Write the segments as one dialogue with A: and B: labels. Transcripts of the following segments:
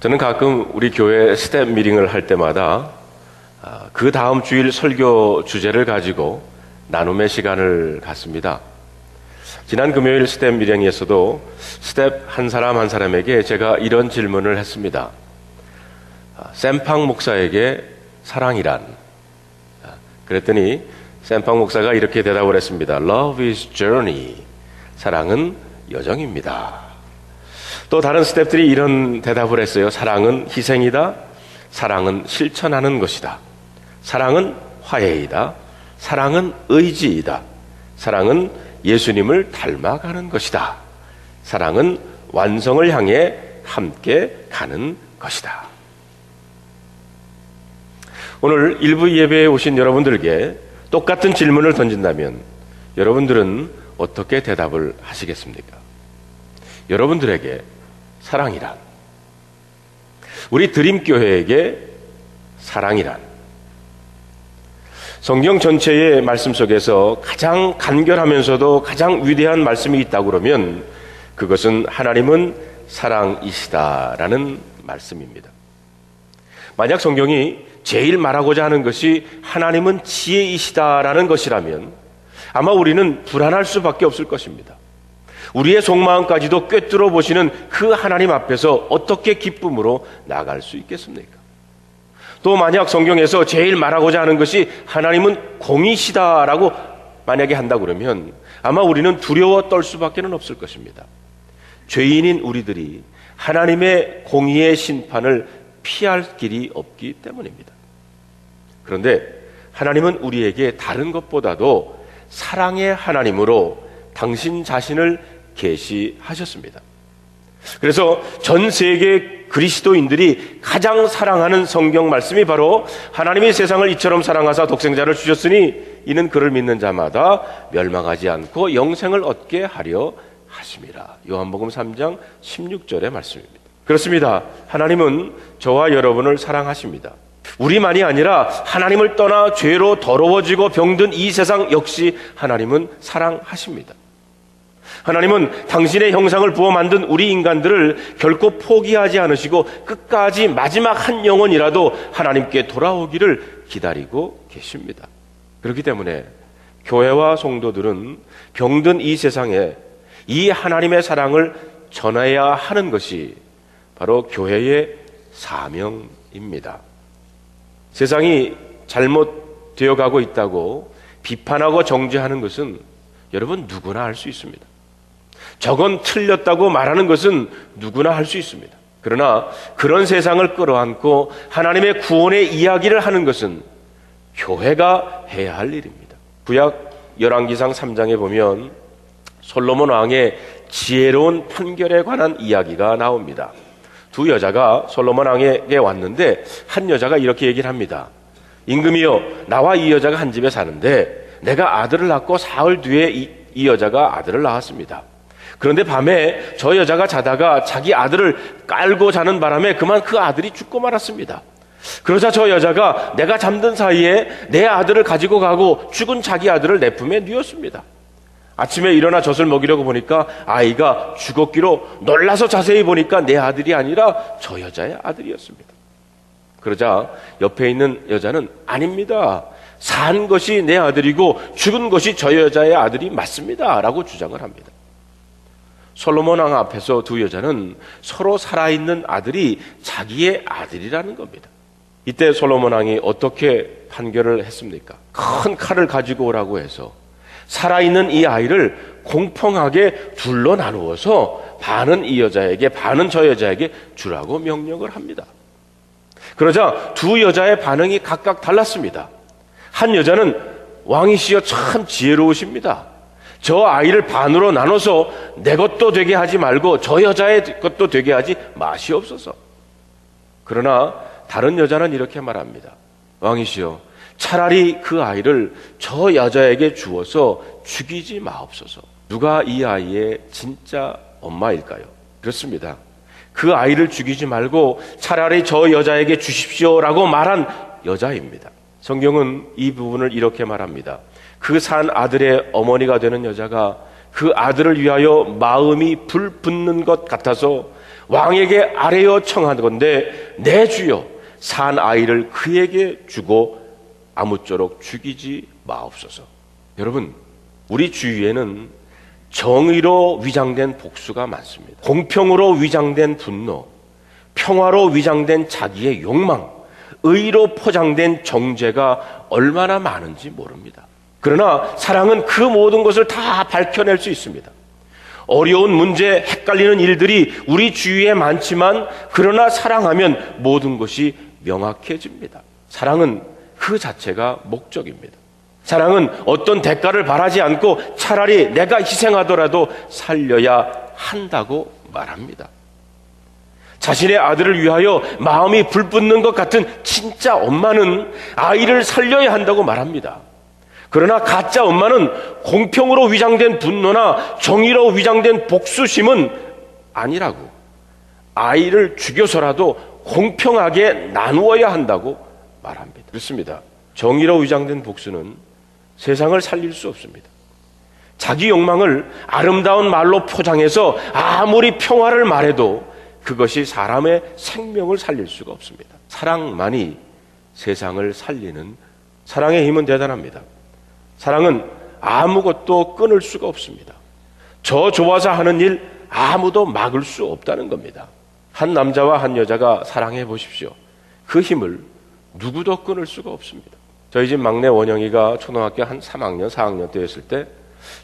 A: 저는 가끔 우리 교회 스텝 미팅을 할 때마다 그 다음 주일 설교 주제를 가지고 나눔의 시간을 갖습니다. 지난 금요일 스텝 미팅에서도 스텝 한 사람 한 사람에게 제가 이런 질문을 했습니다. 샘팡 목사에게 사랑이란? 그랬더니 샘팡 목사가 이렇게 대답을 했습니다. Love is journey. 사랑은 여정입니다. 또 다른 스태프들이 이런 대답을 했어요. 사랑은 희생이다. 사랑은 실천하는 것이다. 사랑은 화해이다. 사랑은 의지이다. 사랑은 예수님을 닮아가는 것이다. 사랑은 완성을 향해 함께 가는 것이다. 오늘 일부 예배에 오신 여러분들에게 똑같은 질문을 던진다면 여러분들은 어떻게 대답을 하시겠습니까? 여러분들에게 사랑이란, 우리 드림교회에게 사랑이란, 성경 전체의 말씀 속에서 가장 간결하면서도 가장 위대한 말씀이 있다고 그러면 그것은 하나님은 사랑이시다라는 말씀입니다. 만약 성경이 제일 말하고자 하는 것이 하나님은 지혜이시다라는 것이라면 아마 우리는 불안할 수밖에 없을 것입니다. 우리의 속마음까지도 꿰뚫어 보시는 그 하나님 앞에서 어떻게 기쁨으로 나아갈 수 있겠습니까? 또 만약 성경에서 제일 말하고자 하는 것이 하나님은 공이시다라고 만약에 한다 그러면 아마 우리는 두려워 떨 수밖에 없을 것입니다. 죄인인 우리들이 하나님의 공의의 심판을 피할 길이 없기 때문입니다. 그런데 하나님은 우리에게 다른 것보다도 사랑의 하나님으로 당신 자신을 계시하셨습니다. 그래서 전 세계 그리스도인들이 가장 사랑하는 성경 말씀이 바로 하나님이 세상을 이처럼 사랑하사 독생자를 주셨으니 이는 그를 믿는 자마다 멸망하지 않고 영생을 얻게 하려 하심이라. 요한복음 3장 16절의 말씀입니다. 그렇습니다. 하나님은 저와 여러분을 사랑하십니다. 우리만이 아니라 하나님을 떠나 죄로 더러워지고 병든 이 세상 역시 하나님은 사랑하십니다. 하나님은 당신의 형상을 부어 만든 우리 인간들을 결코 포기하지 않으시고 끝까지 마지막 한 영혼이라도 하나님께 돌아오기를 기다리고 계십니다. 그렇기 때문에 교회와 성도들은 병든 이 세상에 이 하나님의 사랑을 전해야 하는 것이 바로 교회의 사명입니다. 세상이 잘못되어 가고 있다고 비판하고 정죄하는 것은 여러분 누구나 할 수 있습니다. 저건 틀렸다고 말하는 것은 누구나 할 수 있습니다. 그러나 그런 세상을 끌어안고 하나님의 구원의 이야기를 하는 것은 교회가 해야 할 일입니다. 구약 열왕기상 3장에 보면 솔로몬 왕의 지혜로운 판결에 관한 이야기가 나옵니다. 두 여자가 솔로몬 왕에게 왔는데 한 여자가 이렇게 얘기를 합니다. 임금이여, 나와 이 여자가 한 집에 사는데 내가 아들을 낳고 사흘 뒤에 이 여자가 아들을 낳았습니다. 그런데 밤에 저 여자가 자다가 자기 아들을 깔고 자는 바람에 그만 그 아들이 죽고 말았습니다. 그러자 저 여자가 내가 잠든 사이에 내 아들을 가지고 가고 죽은 자기 아들을 내 품에 뉘었습니다. 아침에 일어나 젖을 먹이려고 보니까 아이가 죽었기로 놀라서 자세히 보니까 내 아들이 아니라 저 여자의 아들이었습니다. 그러자 옆에 있는 여자는 아닙니다. 산 것이 내 아들이고 죽은 것이 저 여자의 아들이 맞습니다. 라고 주장을 합니다. 솔로몬 왕 앞에서 두 여자는 서로 살아있는 아들이 자기의 아들이라는 겁니다. 이때 솔로몬 왕이 어떻게 판결을 했습니까? 큰 칼을 가지고 오라고 해서 살아있는 이 아이를 공평하게 둘로 나누어서 반은 이 여자에게 반은 저 여자에게 주라고 명령을 합니다. 그러자 두 여자의 반응이 각각 달랐습니다. 한 여자는 왕이시여 참 지혜로우십니다. 저 아이를 반으로 나눠서 내 것도 되게 하지 말고 저 여자의 것도 되게 하지 마시옵소서. 그러나 다른 여자는 이렇게 말합니다. 왕이시여, 차라리 그 아이를 저 여자에게 주어서 죽이지 마옵소서. 누가 이 아이의 진짜 엄마일까요? 그렇습니다. 그 아이를 죽이지 말고 차라리 저 여자에게 주십시오라고 말한 여자입니다. 성경은 이 부분을 이렇게 말합니다. 그 산 아들의 어머니가 되는 여자가 그 아들을 위하여 마음이 불붙는 것 같아서 왕에게 아뢰어 청하건대 내 주여 산 아이를 그에게 주고 아무쪼록 죽이지 마옵소서. 여러분, 우리 주위에는 정의로 위장된 복수가 많습니다. 공평으로 위장된 분노, 평화로 위장된 자기의 욕망, 의로 포장된 정죄가 얼마나 많은지 모릅니다. 그러나 사랑은 그 모든 것을 다 밝혀낼 수 있습니다. 어려운 문제, 헷갈리는 일들이 우리 주위에 많지만 그러나 사랑하면 모든 것이 명확해집니다. 사랑은 그 자체가 목적입니다. 사랑은 어떤 대가를 바라지 않고 차라리 내가 희생하더라도 살려야 한다고 말합니다. 자신의 아들을 위하여 마음이 불붙는 것 같은 진짜 엄마는 아이를 살려야 한다고 말합니다. 그러나 가짜 엄마는 공평으로 위장된 분노나 정의로 위장된 복수심은 아니라고, 아이를 죽여서라도 공평하게 나누어야 한다고 말합니다. 그렇습니다. 정의로 위장된 복수는 세상을 살릴 수 없습니다. 자기 욕망을 아름다운 말로 포장해서 아무리 평화를 말해도 그것이 사람의 생명을 살릴 수가 없습니다. 사랑만이 세상을 살리는, 사랑의 힘은 대단합니다. 사랑은 아무것도 끊을 수가 없습니다. 저 좋아서 하는 일 아무도 막을 수 없다는 겁니다. 한 남자와 한 여자가 사랑해 보십시오. 그 힘을 누구도 끊을 수가 없습니다. 저희 집 막내 원영이가 초등학교 한 3학년, 4학년 때였을 때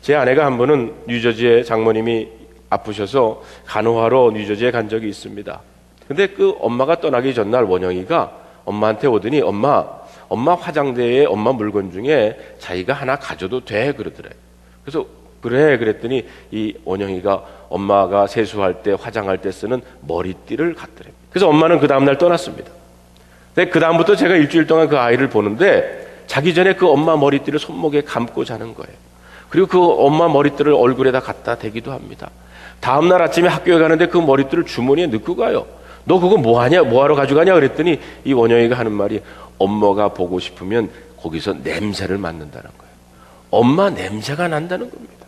A: 제 아내가 한 번은 뉴저지에 장모님이 아프셔서 간호하러 뉴저지에 간 적이 있습니다. 근데 그 엄마가 떠나기 전날 원영이가 엄마한테 오더니 엄마 화장대에 엄마 물건 중에 자기가 하나 가져도 돼 그러더래. 그래서 그래 그랬더니 이 원영이가 엄마가 세수할 때 화장할 때 쓰는 머리띠를 갖더래. 그래서 엄마는 그 다음날 떠났습니다. 근데 그 다음부터 제가 일주일 동안 그 아이를 보는데 자기 전에 그 엄마 머리띠를 손목에 감고 자는 거예요. 그리고 그 엄마 머리띠를 얼굴에다 갖다 대기도 합니다. 다음날 아침에 학교에 가는데 그 머리띠를 주머니에 넣고 가요. 너 그거 뭐하냐? 뭐하러 가져가냐? 그랬더니 이 원영이가 하는 말이 엄마가 보고 싶으면 거기서 냄새를 맡는다는 거예요. 엄마 냄새가 난다는 겁니다.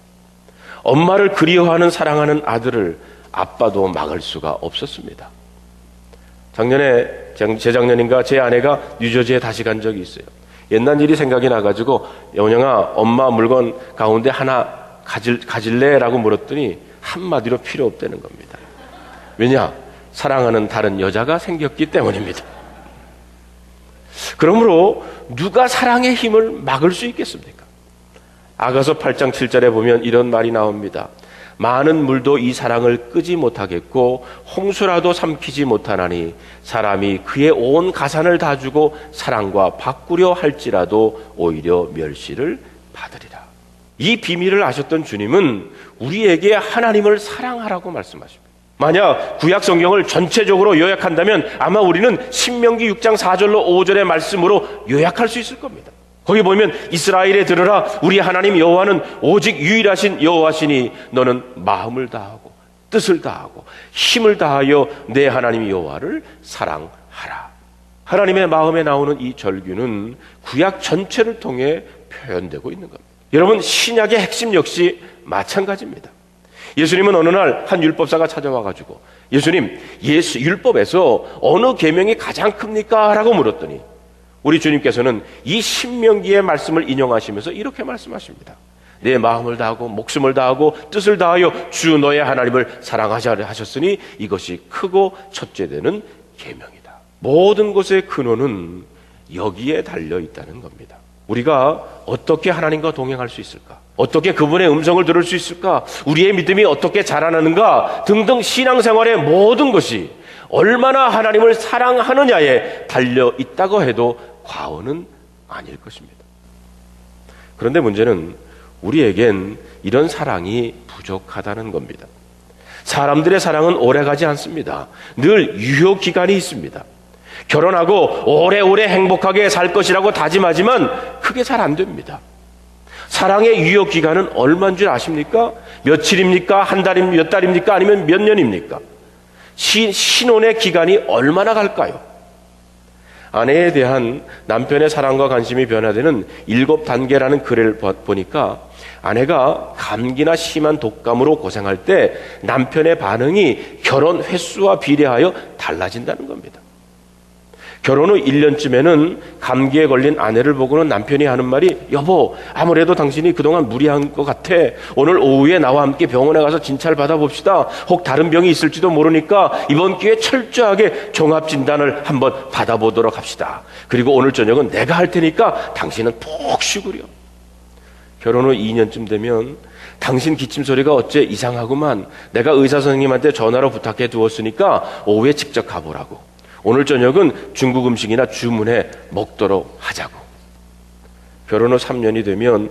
A: 엄마를 그리워하는 사랑하는 아들을 아빠도 막을 수가 없었습니다. 작년에, 재작년인가 제 아내가 뉴저지에 다시 간 적이 있어요. 옛날 일이 생각이 나가지고 원영아 엄마 물건 가운데 하나 가질래? 라고 물었더니 한마디로 필요 없다는 겁니다. 왜냐? 사랑하는 다른 여자가 생겼기 때문입니다. 그러므로 누가 사랑의 힘을 막을 수 있겠습니까? 아가서 8장 7절에 보면 이런 말이 나옵니다. 많은 물도 이 사랑을 끄지 못하겠고 홍수라도 삼키지 못하나니 사람이 그의 온 가산을 다 주고 사랑과 바꾸려 할지라도 오히려 멸시를 받으리라. 이 비밀을 아셨던 주님은 우리에게 하나님을 사랑하라고 말씀하십니다. 만약 구약 성경을 전체적으로 요약한다면 아마 우리는 신명기 6장 4절로 5절의 말씀으로 요약할 수 있을 겁니다. 거기 보면 이스라엘에 들으라 우리 하나님 여호와는 오직 유일하신 여호와시니 너는 마음을 다하고 뜻을 다하고 힘을 다하여 내 하나님 여호와를 사랑하라. 하나님의 마음에 나오는 이 절규는 구약 전체를 통해 표현되고 있는 겁니다. 여러분, 신약의 핵심 역시 마찬가지입니다. 예수님은 어느 날 한 율법사가 찾아와가지고 예수님, 율법에서 어느 계명이 가장 큽니까? 라고 물었더니 우리 주님께서는 이 신명기의 말씀을 인용하시면서 이렇게 말씀하십니다. 내 마음을 다하고 목숨을 다하고 뜻을 다하여 주 너의 하나님을 사랑하자 하셨으니 이것이 크고 첫째 되는 계명이다. 모든 것의 근원은 여기에 달려 있다는 겁니다. 우리가 어떻게 하나님과 동행할 수 있을까? 어떻게 그분의 음성을 들을 수 있을까? 우리의 믿음이 어떻게 자라나는가? 등등 신앙생활의 모든 것이 얼마나 하나님을 사랑하느냐에 달려 있다고 해도 과언은 아닐 것입니다. 그런데 문제는 우리에겐 이런 사랑이 부족하다는 겁니다. 사람들의 사랑은 오래가지 않습니다. 늘 유효기간이 있습니다. 결혼하고 오래오래 행복하게 살 것이라고 다짐하지만 그게 잘 안 됩니다. 사랑의 유효기간은 얼마인 줄 아십니까? 며칠입니까? 한 달입니까? 몇 달입니까? 아니면 몇 년입니까? 신혼의 기간이 얼마나 갈까요? 아내에 대한 남편의 사랑과 관심이 변화되는 7단계라는 글을 보니까 아내가 감기나 심한 독감으로 고생할 때 남편의 반응이 결혼 횟수와 비례하여 달라진다는 겁니다. 결혼 후 1년쯤에는 감기에 걸린 아내를 보고는 남편이 하는 말이, 여보, 아무래도 당신이 그동안 무리한 것 같아. 오늘 오후에 나와 함께 병원에 가서 진찰 받아봅시다. 혹 다른 병이 있을지도 모르니까 이번 기회에 철저하게 종합진단을 한번 받아보도록 합시다. 그리고 오늘 저녁은 내가 할 테니까 당신은 푹 쉬구려. 결혼 후 2년쯤 되면 당신 기침 소리가 어째 이상하구만. 내가 의사 선생님한테 전화로 부탁해 두었으니까 오후에 직접 가보라고. 오늘 저녁은 중국 음식이나 주문해 먹도록 하자고. 결혼 후 3년이 되면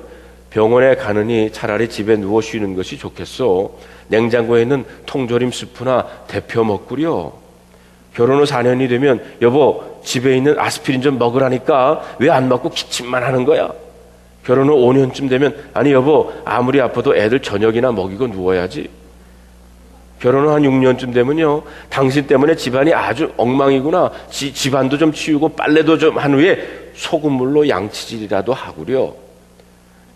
A: 병원에 가느니 차라리 집에 누워 쉬는 것이 좋겠소. 냉장고에 있는 통조림 스프나 데펴 먹구려. 결혼 후 4년이 되면 여보, 집에 있는 아스피린 좀 먹으라니까 왜 안 먹고 기침만 하는 거야? 결혼 후 5년쯤 되면 아니 여보, 아무리 아파도 애들 저녁이나 먹이고 누워야지. 결혼 후 한 6년쯤 되면요, 당신 때문에 집안이 아주 엉망이구나. 집안도 좀 치우고 빨래도 좀 한 후에 소금물로 양치질이라도 하구려.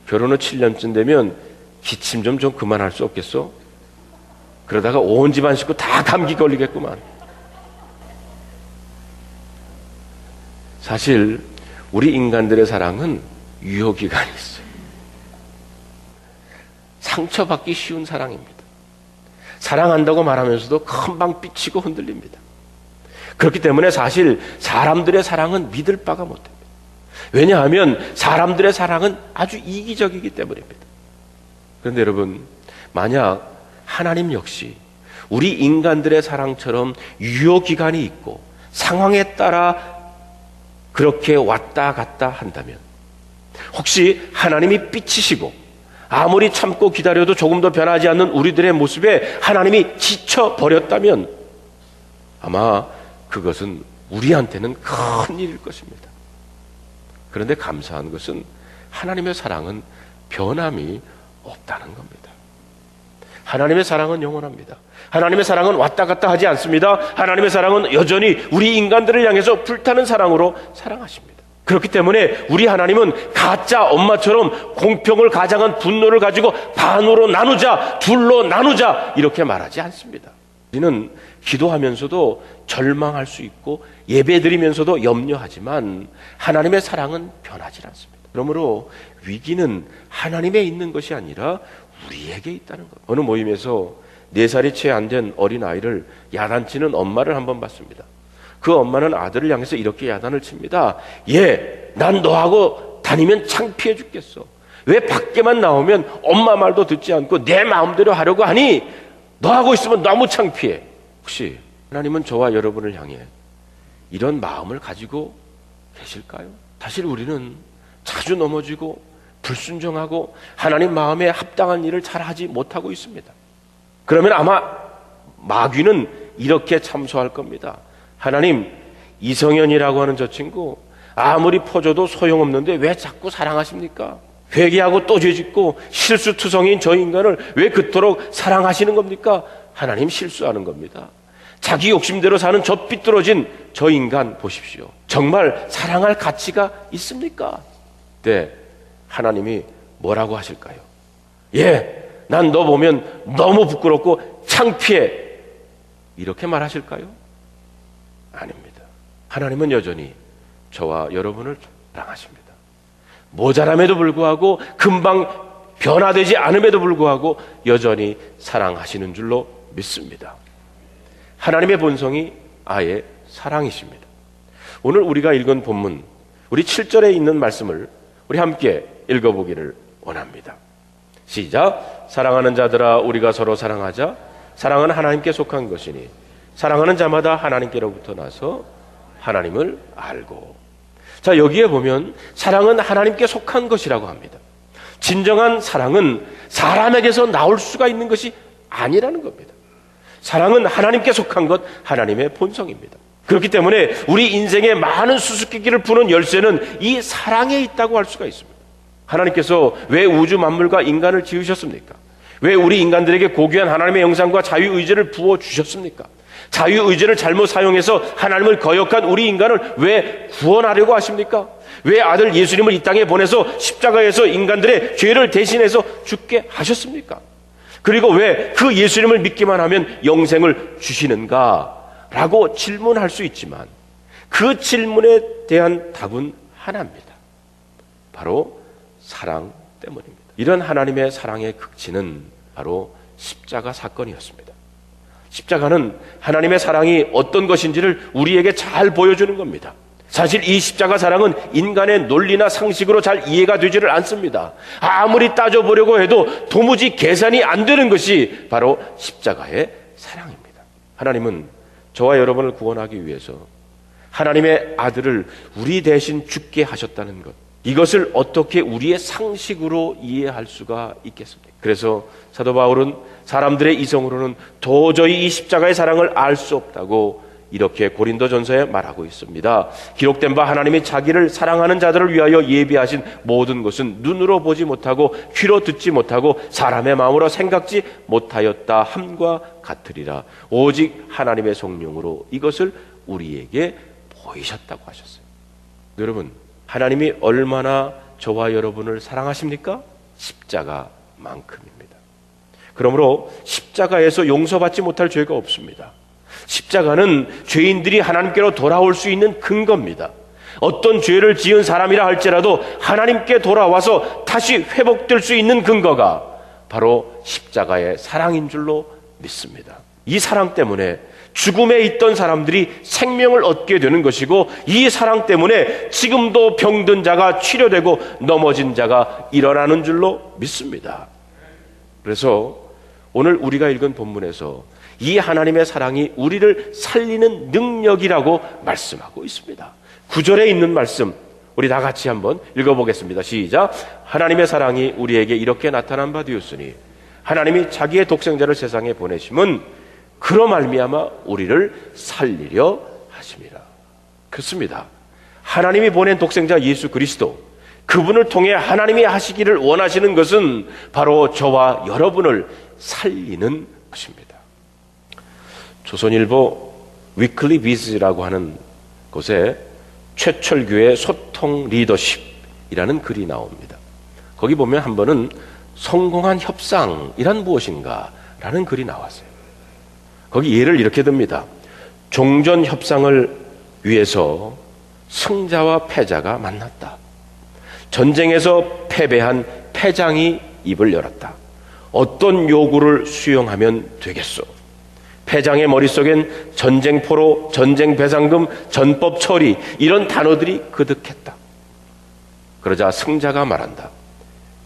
A: 결혼 후 7년쯤 되면 기침 좀 그만할 수 없겠어? 그러다가 온 집안 식구 다 감기 걸리겠구만. 사실 우리 인간들의 사랑은 유효기간이 있어요. 상처받기 쉬운 사랑입니다. 사랑한다고 말하면서도 금방 삐치고 흔들립니다. 그렇기 때문에 사실 사람들의 사랑은 믿을 바가 못됩니다. 왜냐하면 사람들의 사랑은 아주 이기적이기 때문입니다. 그런데 여러분, 만약 하나님 역시 우리 인간들의 사랑처럼 유효기간이 있고 상황에 따라 그렇게 왔다 갔다 한다면, 혹시 하나님이 삐치시고 아무리 참고 기다려도 조금 더 변하지 않는 우리들의 모습에 하나님이 지쳐버렸다면 아마 그것은 우리한테는 큰 일일 것입니다. 그런데 감사한 것은 하나님의 사랑은 변함이 없다는 겁니다. 하나님의 사랑은 영원합니다. 하나님의 사랑은 왔다 갔다 하지 않습니다. 하나님의 사랑은 여전히 우리 인간들을 향해서 불타는 사랑으로 사랑하십니다. 그렇기 때문에 우리 하나님은 가짜 엄마처럼 공평을 가장한 분노를 가지고 반으로 나누자, 둘로 나누자 이렇게 말하지 않습니다. 우리는 기도하면서도 절망할 수 있고 예배드리면서도 염려하지만 하나님의 사랑은 변하지 않습니다. 그러므로 위기는 하나님에 있는 것이 아니라 우리에게 있다는 것. 어느 모임에서 4살이 채 안 된 어린아이를 야단치는 엄마를 한번 봤습니다. 그 엄마는 아들을 향해서 이렇게 야단을 칩니다. 얘, 난 너하고 다니면 창피해 죽겠어. 왜 밖에만 나오면 엄마 말도 듣지 않고 내 마음대로 하려고 하니? 너하고 있으면 너무 창피해. 혹시 하나님은 저와 여러분을 향해 이런 마음을 가지고 계실까요? 사실 우리는 자주 넘어지고 불순종하고 하나님 마음에 합당한 일을 잘 하지 못하고 있습니다. 그러면 아마 마귀는 이렇게 참소할 겁니다. 하나님, 이성현이라고 하는 저 친구 아무리 퍼줘도 소용없는데 왜 자꾸 사랑하십니까? 회개하고 또 죄짓고 실수투성이인 저 인간을 왜 그토록 사랑하시는 겁니까? 하나님 실수하는 겁니다. 자기 욕심대로 사는 저 삐뚤어진 저 인간 보십시오. 정말 사랑할 가치가 있습니까? 네, 하나님이 뭐라고 하실까요? 예, 난 너 보면 너무 부끄럽고 창피해. 이렇게 말하실까요? 아닙니다. 하나님은 여전히 저와 여러분을 사랑하십니다. 모자람에도 불구하고 금방 변화되지 않음에도 불구하고 여전히 사랑하시는 줄로 믿습니다. 하나님의 본성이 아예 사랑이십니다. 오늘 우리가 읽은 본문, 우리 7절에 있는 말씀을 우리 함께 읽어보기를 원합니다. 시작. 사랑하는 자들아, 우리가 서로 사랑하자. 사랑은 하나님께 속한 것이니 사랑하는 자마다 하나님께로부터 나서 하나님을 알고. 자, 여기에 보면 사랑은 하나님께 속한 것이라고 합니다. 진정한 사랑은 사람에게서 나올 수가 있는 것이 아니라는 겁니다. 사랑은 하나님께 속한 것, 하나님의 본성입니다. 그렇기 때문에 우리 인생의 많은 수수께끼를 푸는 열쇠는 이 사랑에 있다고 할 수가 있습니다. 하나님께서 왜 우주 만물과 인간을 지으셨습니까? 왜 우리 인간들에게 고귀한 하나님의 형상과 자유의지를 부어주셨습니까? 자유의지를 잘못 사용해서 하나님을 거역한 우리 인간을 왜 구원하려고 하십니까? 왜 아들 예수님을 이 땅에 보내서 십자가에서 인간들의 죄를 대신해서 죽게 하셨습니까? 그리고 왜 그 예수님을 믿기만 하면 영생을 주시는가? 라고 질문할 수 있지만 그 질문에 대한 답은 하나입니다. 바로 사랑 때문입니다. 이런 하나님의 사랑의 극치는 바로 십자가 사건이었습니다. 십자가는 하나님의 사랑이 어떤 것인지를 우리에게 잘 보여주는 겁니다. 사실 이 십자가 사랑은 인간의 논리나 상식으로 잘 이해가 되지를 않습니다. 아무리 따져보려고 해도 도무지 계산이 안 되는 것이 바로 십자가의 사랑입니다. 하나님은 저와 여러분을 구원하기 위해서 하나님의 아들을 우리 대신 죽게 하셨다는 것, 이것을 어떻게 우리의 상식으로 이해할 수가 있겠습니까? 그래서 사도 바울은 사람들의 이성으로는 도저히 이 십자가의 사랑을 알 수 없다고 이렇게 고린도전서에 말하고 있습니다. 기록된 바 하나님이 자기를 사랑하는 자들을 위하여 예비하신 모든 것은 눈으로 보지 못하고 귀로 듣지 못하고 사람의 마음으로 생각지 못하였다 함과 같으리라. 오직 하나님의 성령으로 이것을 우리에게 보이셨다고 하셨어요. 여러분, 하나님이 얼마나 저와 여러분을 사랑하십니까? 십자가만큼입니다. 그러므로 십자가에서 용서받지 못할 죄가 없습니다. 십자가는 죄인들이 하나님께로 돌아올 수 있는 근거입니다. 어떤 죄를 지은 사람이라 할지라도 하나님께 돌아와서 다시 회복될 수 있는 근거가 바로 십자가의 사랑인 줄로 믿습니다. 이 사랑 때문에 죽음에 있던 사람들이 생명을 얻게 되는 것이고, 이 사랑 때문에 지금도 병든 자가 치료되고 넘어진 자가 일어나는 줄로 믿습니다. 그래서 오늘 우리가 읽은 본문에서 이 하나님의 사랑이 우리를 살리는 능력이라고 말씀하고 있습니다. 9절에 있는 말씀 우리 다 같이 한번 읽어보겠습니다. 시작. 하나님의 사랑이 우리에게 이렇게 나타난 바 되었으니 하나님이 자기의 독생자를 세상에 보내심은 그로 말미암아 우리를 살리려 하심이라. 그렇습니다. 하나님이 보낸 독생자 예수 그리스도, 그분을 통해 하나님이 하시기를 원하시는 것은 바로 저와 여러분을 살리는 것입니다. 조선일보 위클리 비즈라고 하는 곳에 최철규의 소통 리더십이라는 글이 나옵니다. 거기 보면 한 번은 성공한 협상이란 무엇인가 라는 글이 나왔어요. 거기 예를 이렇게 듭니다. 종전 협상을 위해서 승자와 패자가 만났다. 전쟁에서 패배한 패장이 입을 열었다. 어떤 요구를 수용하면 되겠소? 패장의 머릿속엔 전쟁포로, 전쟁 배상금, 전법 처리 이런 단어들이 그득했다. 그러자 승자가 말한다.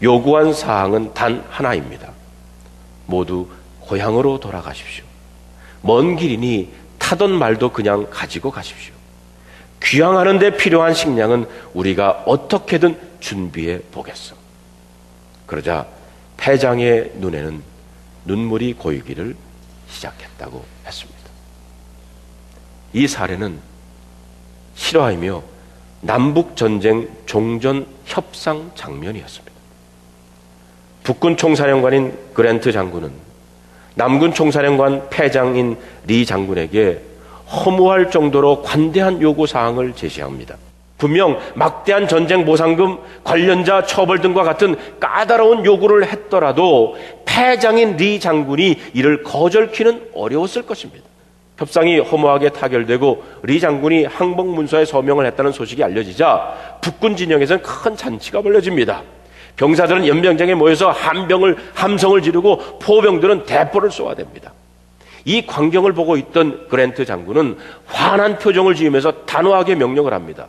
A: 요구한 사항은 단 하나입니다. 모두 고향으로 돌아가십시오. 먼 길이니 타던 말도 그냥 가지고 가십시오. 귀향하는 데 필요한 식량은 우리가 어떻게든 준비해 보겠소. 그러자 패장의 눈에는 눈물이 고이기를 시작했다고 했습니다. 이 사례는 실화이며 남북전쟁 종전 협상 장면이었습니다. 북군 총사령관인 그랜트 장군은 남군 총사령관 패장인 리 장군에게 허무할 정도로 관대한 요구사항을 제시합니다. 분명 막대한 전쟁 보상금, 관련자 처벌 등과 같은 까다로운 요구를 했더라도 패장인 리 장군이 이를 거절키는 어려웠을 것입니다. 협상이 허무하게 타결되고 리 장군이 항복문서에 서명을 했다는 소식이 알려지자 북군 진영에서는 큰 잔치가 벌어집니다. 병사들은 연병장에 모여서 함성을 지르고 포병들은 대포를 쏘아댑니다. 이 광경을 보고 있던 그랜트 장군은 환한 표정을 지으면서 단호하게 명령을 합니다.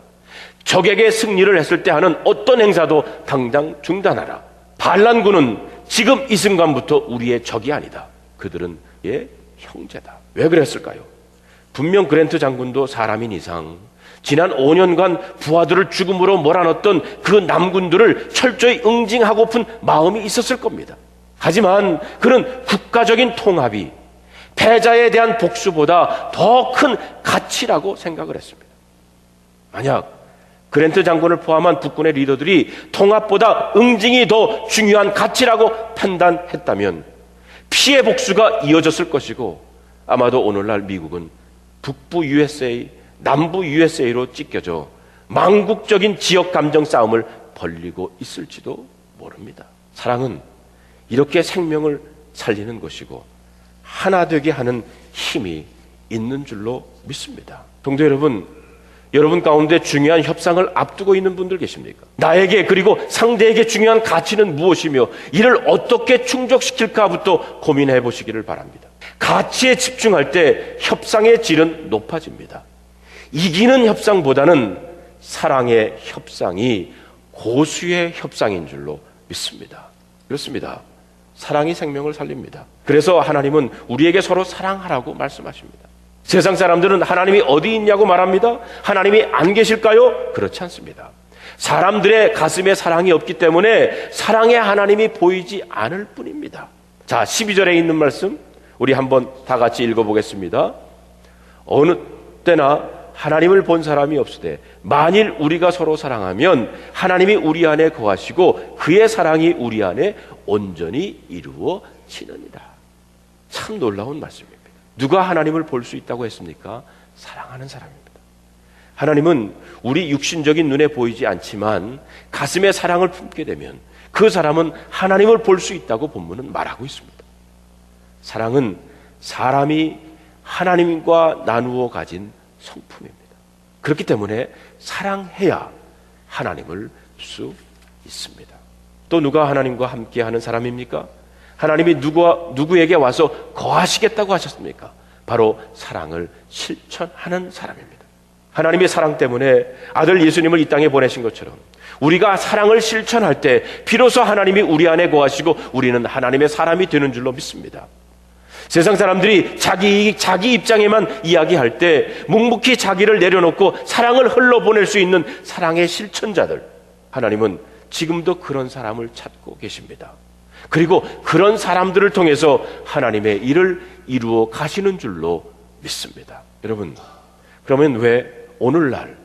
A: 적에게 승리를 했을 때 하는 어떤 행사도 당장 중단하라. 반란군은 지금 이 순간부터 우리의 적이 아니다. 그들은 예 형제다. 왜 그랬을까요? 분명 그랜트 장군도 사람인 이상 지난 5년간 부하들을 죽음으로 몰아넣었던 그 남군들을 철저히 응징하고픈 마음이 있었을 겁니다. 하지만 그는 국가적인 통합이 패자에 대한 복수보다 더 큰 가치라고 생각을 했습니다. 만약 그랜트 장군을 포함한 북군의 리더들이 통합보다 응징이 더 중요한 가치라고 판단했다면 피해 복수가 이어졌을 것이고 아마도 오늘날 미국은 북부 USA, 남부 USA로 찢겨져 망국적인 지역 감정 싸움을 벌이고 있을지도 모릅니다. 사랑은 이렇게 생명을 살리는 것이고 하나 되게 하는 힘이 있는 줄로 믿습니다. 성도 여러분, 여러분 가운데 중요한 협상을 앞두고 있는 분들 계십니까? 나에게 그리고 상대에게 중요한 가치는 무엇이며 이를 어떻게 충족시킬까부터 고민해 보시기를 바랍니다. 가치에 집중할 때 협상의 질은 높아집니다. 이기는 협상보다는 사랑의 협상이 고수의 협상인 줄로 믿습니다. 그렇습니다. 사랑이 생명을 살립니다. 그래서 하나님은 우리에게 서로 사랑하라고 말씀하십니다. 세상 사람들은 하나님이 어디 있냐고 말합니다. 하나님이 안 계실까요? 그렇지 않습니다. 사람들의 가슴에 사랑이 없기 때문에 사랑의 하나님이 보이지 않을 뿐입니다. 자, 12절에 있는 말씀 우리 한번 다 같이 읽어보겠습니다. 어느 때나 하나님을 본 사람이 없으되 만일 우리가 서로 사랑하면 하나님이 우리 안에 거하시고 그의 사랑이 우리 안에 온전히 이루어지느니라. 참 놀라운 말씀입니다. 누가 하나님을 볼 수 있다고 했습니까? 사랑하는 사람입니다. 하나님은 우리 육신적인 눈에 보이지 않지만 가슴에 사랑을 품게 되면 그 사람은 하나님을 볼 수 있다고 본문은 말하고 있습니다. 사랑은 사람이 하나님과 나누어 가진 성품입니다. 그렇기 때문에 사랑해야 하나님을 볼 수 있습니다. 또 누가 하나님과 함께하는 사람입니까? 하나님이 누구에게 와서 거하시겠다고 하셨습니까? 바로 사랑을 실천하는 사람입니다. 하나님의 사랑 때문에 아들 예수님을 이 땅에 보내신 것처럼 우리가 사랑을 실천할 때 비로소 하나님이 우리 안에 거하시고 우리는 하나님의 사람이 되는 줄로 믿습니다. 세상 사람들이 자기 입장에만 이야기할 때 묵묵히 자기를 내려놓고 사랑을 흘러보낼 수 있는 사랑의 실천자들, 하나님은 지금도 그런 사람을 찾고 계십니다. 그리고 그런 사람들을 통해서 하나님의 일을 이루어 가시는 줄로 믿습니다. 여러분, 그러면 왜 오늘날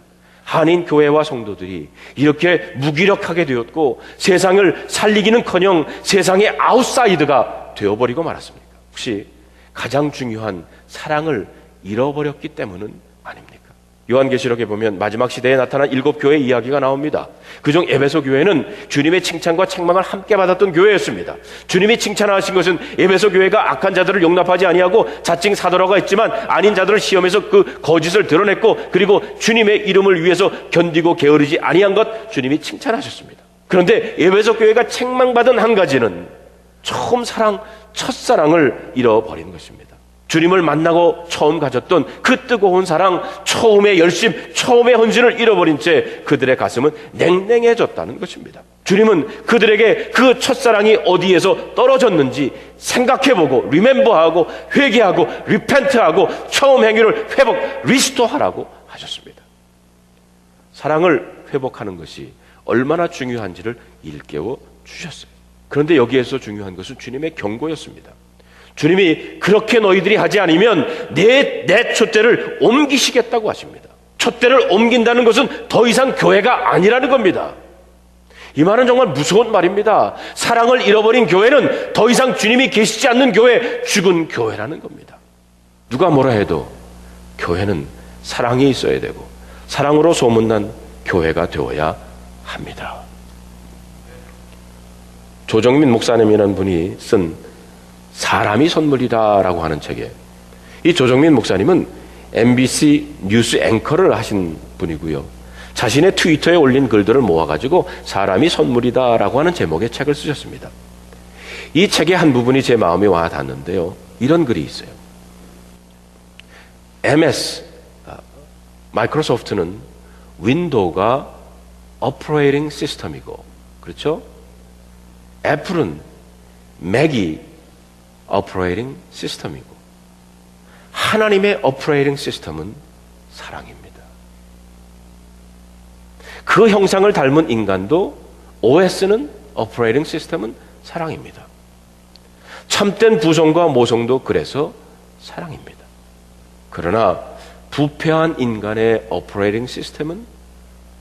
A: 한인교회와 성도들이 이렇게 무기력하게 되었고 세상을 살리기는커녕 세상의 아웃사이드가 되어버리고 말았습니까? 혹시 가장 중요한 사랑을 잃어버렸기 때문은 아닙니까? 요한계시록에 보면 마지막 시대에 나타난 7교회 이야기가 나옵니다. 그중 에베소 교회는 주님의 칭찬과 책망을 함께 받았던 교회였습니다. 주님이 칭찬하신 것은 에베소 교회가 악한 자들을 용납하지 아니하고 자칭 사도라고 했지만 아닌 자들을 시험해서 그 거짓을 드러냈고 그리고 주님의 이름을 위해서 견디고 게으르지 아니한 것 주님이 칭찬하셨습니다. 그런데 에베소 교회가 책망받은 한 가지는 첫사랑을 잃어버린 것입니다. 주님을 만나고 처음 가졌던 그 뜨거운 사랑, 처음의 열심, 처음의 헌신을 잃어버린 채 그들의 가슴은 냉랭해졌다는 것입니다. 주님은 그들에게 그 첫사랑이 어디에서 떨어졌는지 생각해보고 리멤버하고 회개하고 리펜트하고 처음 행위를 회복, 리스토하라고 하셨습니다. 사랑을 회복하는 것이 얼마나 중요한지를 일깨워 주셨어요. 그런데 여기에서 중요한 것은 주님의 경고였습니다. 주님이 그렇게 너희들이 하지 않으면 내 촛대를 옮기시겠다고 하십니다. 촛대를 옮긴다는 것은 더 이상 교회가 아니라는 겁니다. 이 말은 정말 무서운 말입니다. 사랑을 잃어버린 교회는 더 이상 주님이 계시지 않는 교회, 죽은 교회라는 겁니다. 누가 뭐라 해도 교회는 사랑이 있어야 되고 사랑으로 소문난 교회가 되어야 합니다. 조정민 목사님이라는 분이 쓴 사람이 선물이다라고 하는 책에 이 조정민 목사님은 MBC 뉴스 앵커를 하신 분이고요. 자신의 트위터에 올린 글들을 모아가지고 사람이 선물이다라고 하는 제목의 책을 쓰셨습니다. 이 책의 한 부분이 제 마음에 와 닿는데요. 이런 글이 있어요. MS, 마이크로소프트는 윈도우가 오퍼레이팅 시스템이고, 그렇죠? 애플은 맥이 오퍼레이팅 시스템이고 하나님의 오퍼레이팅 시스템은 사랑입니다. 그 형상을 닮은 인간도 OS는 오퍼레이팅 시스템은 사랑입니다. 참된 부성과 모성도 그래서 사랑입니다. 그러나 부패한 인간의 오퍼레이팅 시스템은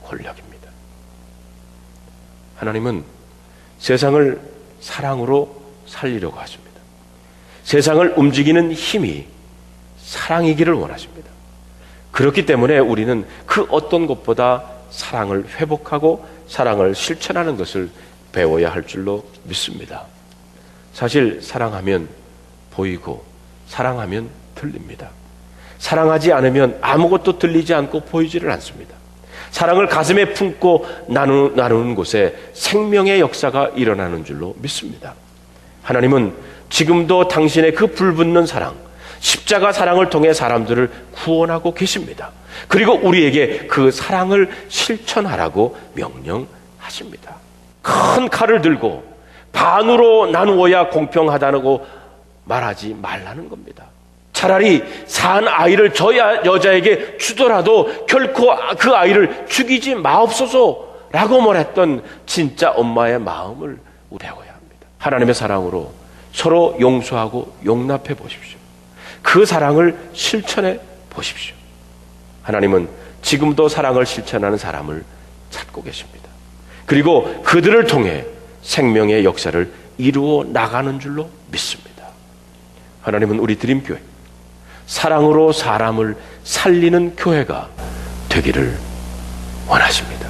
A: 권력입니다. 하나님은 세상을 사랑으로 살리려고 하십니다. 세상을 움직이는 힘이 사랑이기를 원하십니다. 그렇기 때문에 우리는 그 어떤 것보다 사랑을 회복하고 사랑을 실천하는 것을 배워야 할 줄로 믿습니다. 사실 사랑하면 보이고 사랑하면 들립니다. 사랑하지 않으면 아무것도 들리지 않고 보이지를 않습니다. 사랑을 가슴에 품고 나누는 곳에 생명의 역사가 일어나는 줄로 믿습니다. 하나님은 지금도 당신의 그 불붙는 사랑, 십자가 사랑을 통해 사람들을 구원하고 계십니다. 그리고 우리에게 그 사랑을 실천하라고 명령하십니다. 큰 칼을 들고 반으로 나누어야 공평하다고 말하지 말라는 겁니다. 차라리 산 아이를 저 여자에게 주더라도 결코 그 아이를 죽이지 마옵소서라고 말했던 진짜 엄마의 마음을 배워야 합니다. 하나님의 사랑으로 서로 용서하고 용납해 보십시오. 그 사랑을 실천해 보십시오. 하나님은 지금도 사랑을 실천하는 사람을 찾고 계십니다. 그리고 그들을 통해 생명의 역사를 이루어 나가는 줄로 믿습니다. 하나님은 우리 드림교회 사랑으로 사람을 살리는 교회가 되기를 원하십니다.